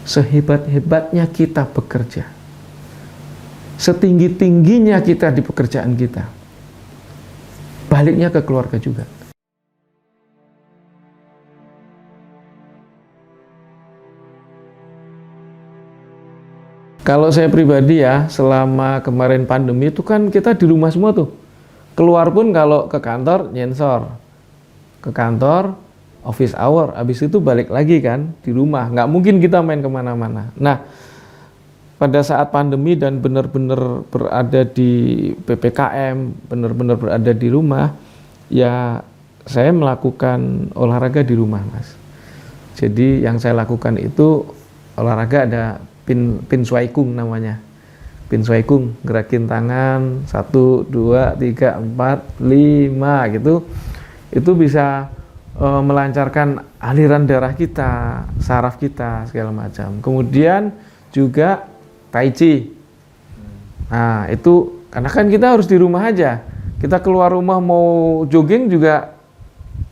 sehebat-hebatnya kita bekerja, setinggi-tingginya kita di pekerjaan kita, baliknya ke keluarga juga. Kalau saya pribadi ya, selama kemarin pandemi itu kan kita di rumah semua tuh. Keluar pun kalau ke kantor nyensor. Ke kantor, office hour, habis itu balik lagi kan di rumah. Nggak mungkin kita main kemana-mana. Nah, pada saat pandemi dan benar-benar berada di PPKM, benar-benar berada di rumah, ya saya melakukan olahraga di rumah, Mas. Jadi yang saya lakukan itu olahraga ada Pin Swai Kung namanya. Pin Swai Kung, gerakin tangan 1, 2, 3, 4, 5 gitu. Itu bisa melancarkan aliran darah kita, saraf kita segala macam. Kemudian juga Tai Chi. Nah, itu karena kan kita harus di rumah aja. Kita keluar rumah mau jogging juga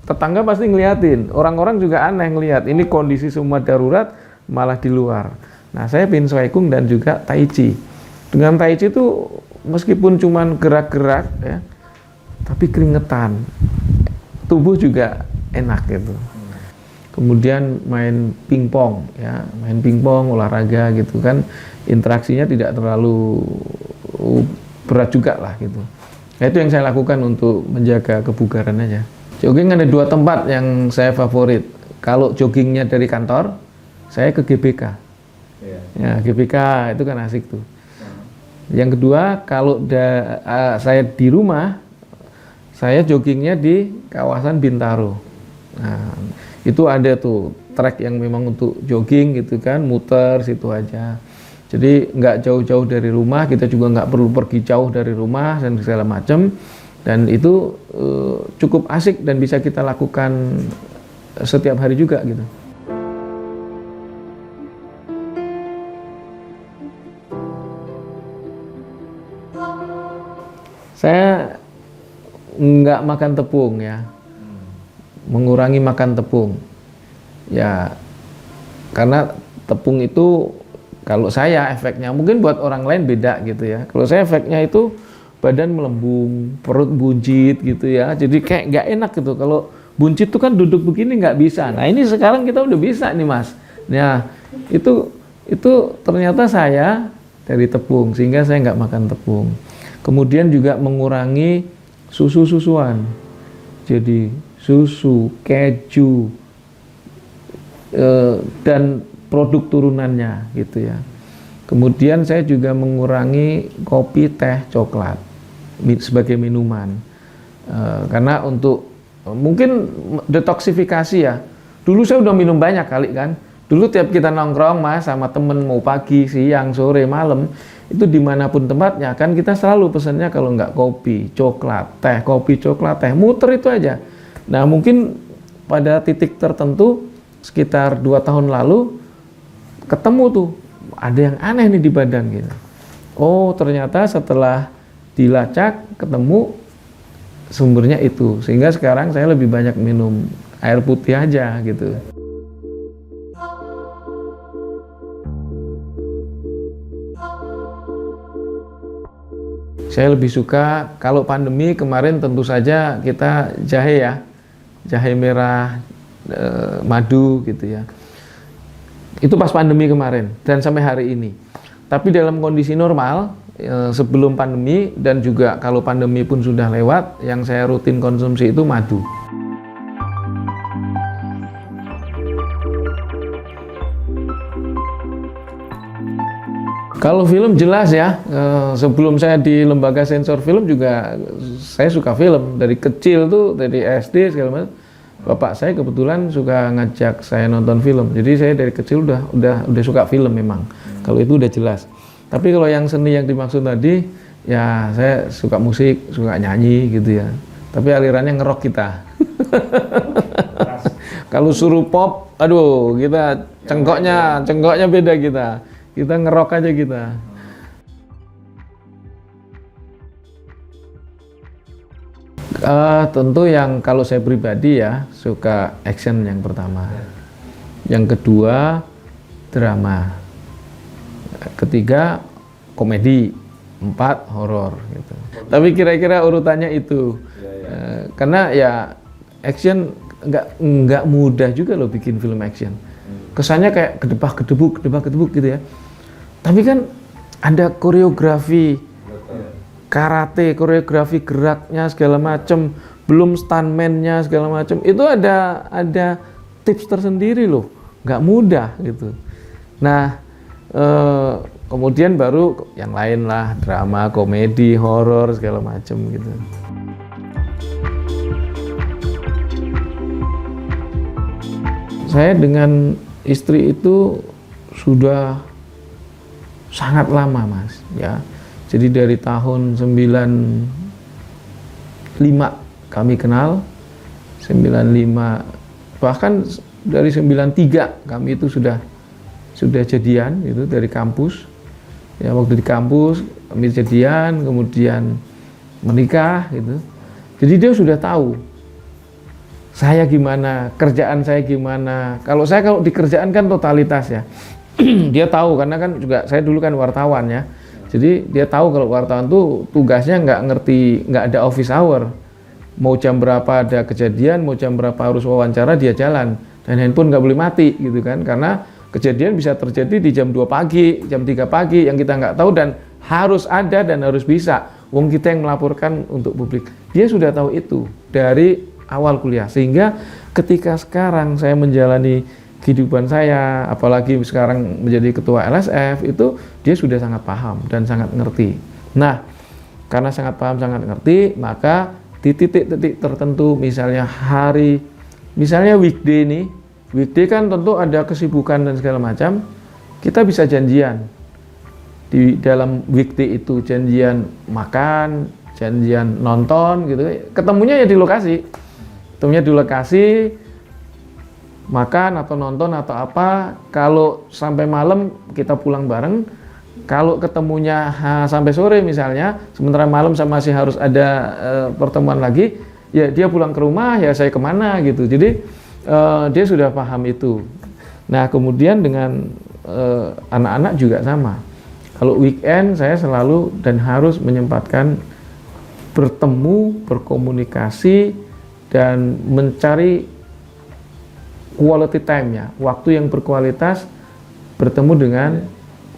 tetangga pasti ngeliatin. Orang-orang juga aneh ngeliat. Ini kondisi semua darurat malah di luar. Nah, saya Pin Swai Kung dan juga Tai Chi. Dengan Tai Chi itu meskipun cuman gerak-gerak ya, tapi keringetan. Tubuh juga enak gitu. Kemudian main pingpong ya, main pingpong olahraga gitu kan, interaksinya tidak terlalu berat juga lah gitu. Nah, itu yang saya lakukan untuk menjaga kebugaran aja. Jogging ada 2 tempat yang saya favorit. Kalau joggingnya dari kantor, saya ke GBK. Ya, GBK itu kan asik tuh. Yang kedua, kalau saya di rumah, saya joggingnya di kawasan Bintaro. Nah, itu ada tuh trek yang memang untuk jogging gitu kan, muter situ aja. Jadi nggak jauh-jauh dari rumah, kita juga nggak perlu pergi jauh dari rumah dan segala macam. Dan itu cukup asik dan bisa kita lakukan setiap hari juga gitu. Saya nggak makan tepung ya, mengurangi makan tepung. Ya, karena tepung itu kalau saya efeknya, mungkin buat orang lain beda gitu ya. Kalau saya efeknya itu badan melembung, perut buncit gitu ya. Jadi kayak nggak enak gitu. Kalau buncit tuh kan duduk begini nggak bisa. Nah ini sekarang kita udah bisa nih Mas. Nah itu ternyata saya dari tepung, sehingga saya nggak makan tepung. Kemudian juga mengurangi susu-susuan. Jadi susu, keju, dan produk turunannya gitu ya. Kemudian saya juga mengurangi kopi, teh, coklat sebagai minuman. Karena untuk mungkin detoksifikasi ya. Dulu saya udah minum banyak kali kan. Dulu tiap kita nongkrong Mas sama temen mau pagi, siang, sore, malam, itu dimanapun tempatnya kan kita selalu pesannya kalau nggak kopi, coklat, teh, kopi, coklat, teh, muter itu aja. Nah mungkin pada titik tertentu sekitar 2 tahun lalu ketemu tuh ada yang aneh nih di badan gitu. Oh ternyata setelah dilacak ketemu sumbernya itu, sehingga sekarang saya lebih banyak minum air putih aja gitu. Saya lebih suka kalau pandemi kemarin tentu saja kita jahe ya, jahe merah, madu gitu ya. Itu pas pandemi kemarin dan sampai hari ini. Tapi dalam kondisi normal, sebelum pandemi dan juga kalau pandemi pun sudah lewat, yang saya rutin konsumsi itu madu. Kalau film jelas ya, sebelum saya di lembaga sensor film juga saya suka film. Dari kecil tuh, dari SD segala macam. Bapak saya kebetulan suka ngajak saya nonton film. Jadi saya dari kecil udah suka film memang. Kalau itu udah jelas. Tapi kalau yang seni yang dimaksud tadi, ya saya suka musik, suka nyanyi gitu ya. Tapi alirannya ngerok kita. Kalau suruh pop, aduh kita cengkoknya beda kita. Kita ngerok aja kita. Tentu yang kalau saya pribadi ya suka action yang pertama. Yang kedua drama, ketiga komedi, 4 horor gitu. Tapi kira-kira urutannya itu. Karena ya action nggak mudah juga loh bikin film action. Kesannya kayak gedebak-gedebuk gitu ya. Tapi kan ada koreografi karate, koreografi geraknya segala macam, belum stuntman-nya segala macam. Itu ada tips tersendiri loh. Nggak mudah gitu. Nah, kemudian baru yang lain lah, drama, komedi, horor segala macam gitu. Saya dengan istri itu sudah sangat lama, Mas, ya. Jadi dari tahun 95 kami kenal, 95, bahkan dari 93 kami itu sudah jadian itu dari kampus. Ya, waktu di kampus kami jadian, kemudian menikah gitu. Jadi dia sudah tahu saya gimana, kerjaan saya gimana. Kalau di kerjaan kan totalitas ya. Dia tahu karena kan juga saya dulu kan wartawan ya. Jadi dia tahu kalau wartawan tuh tugasnya nggak ada office hour. Mau jam berapa ada kejadian, mau jam berapa harus wawancara, dia jalan. Dan handphone nggak boleh mati gitu kan, karena kejadian bisa terjadi di jam 2 pagi, jam 3 pagi yang kita nggak tahu dan harus ada dan harus bisa. Wong kita yang melaporkan untuk publik. Dia sudah tahu itu dari awal kuliah, sehingga ketika sekarang saya menjalani kehidupan saya, apalagi sekarang menjadi ketua LSF, itu dia sudah sangat paham dan sangat ngerti. Nah, karena sangat paham, sangat ngerti, maka di titik-titik tertentu, misalnya misalnya weekday nih, weekday kan tentu ada kesibukan dan segala macam, kita bisa janjian. Di dalam weekday itu janjian makan, janjian nonton gitu, ketemunya ya di lokasi. Ketemunya di lokasi, makan atau nonton atau apa. Kalau sampai malam kita pulang bareng. Kalau ketemunya sampai sore misalnya, sementara malam masih harus ada pertemuan lagi, ya dia pulang ke rumah, ya saya kemana gitu. Jadi dia sudah paham itu. Nah, kemudian dengan anak-anak juga sama. Kalau weekend saya selalu dan harus menyempatkan bertemu, berkomunikasi, dan mencari quality time-nya, waktu yang berkualitas bertemu dengan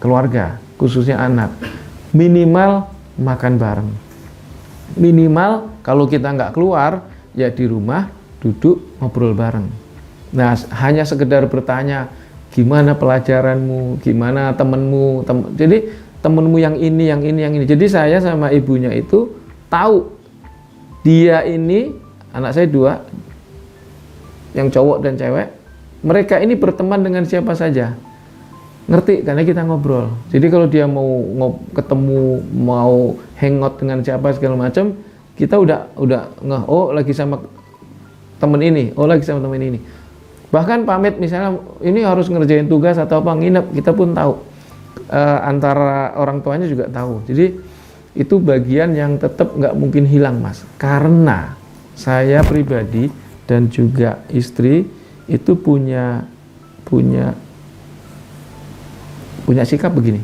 keluarga, khususnya anak. Minimal makan bareng. Minimal kalau kita nggak keluar, ya di rumah duduk ngobrol bareng. Nah, hanya sekedar bertanya, gimana pelajaranmu, gimana temenmu, jadi temenmu yang ini. Jadi saya sama ibunya itu tahu dia ini, anak saya 2, yang cowok dan cewek, mereka ini berteman dengan siapa saja. Ngerti, karena kita ngobrol. Jadi kalau dia mau ketemu, mau hangout dengan siapa segala macam, kita udah ngeh, oh lagi sama temen ini, oh lagi sama temen ini. Bahkan pamit misalnya ini harus ngerjain tugas atau apa, nginep, kita pun tahu. Antara orang tuanya juga tahu. Jadi itu bagian yang tetap nggak mungkin hilang, Mas. Karena saya pribadi dan juga istri itu punya sikap begini.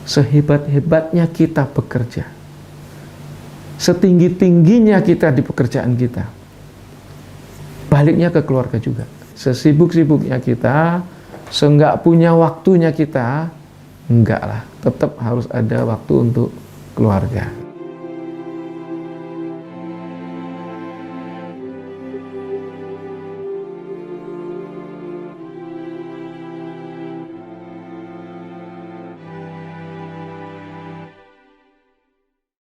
Sehebat-hebatnya kita bekerja, setinggi-tingginya kita di pekerjaan kita, baliknya ke keluarga juga. Sesibuk-sibuknya kita, seenggak punya waktunya kita, enggak lah, tetap harus ada waktu untuk keluarga.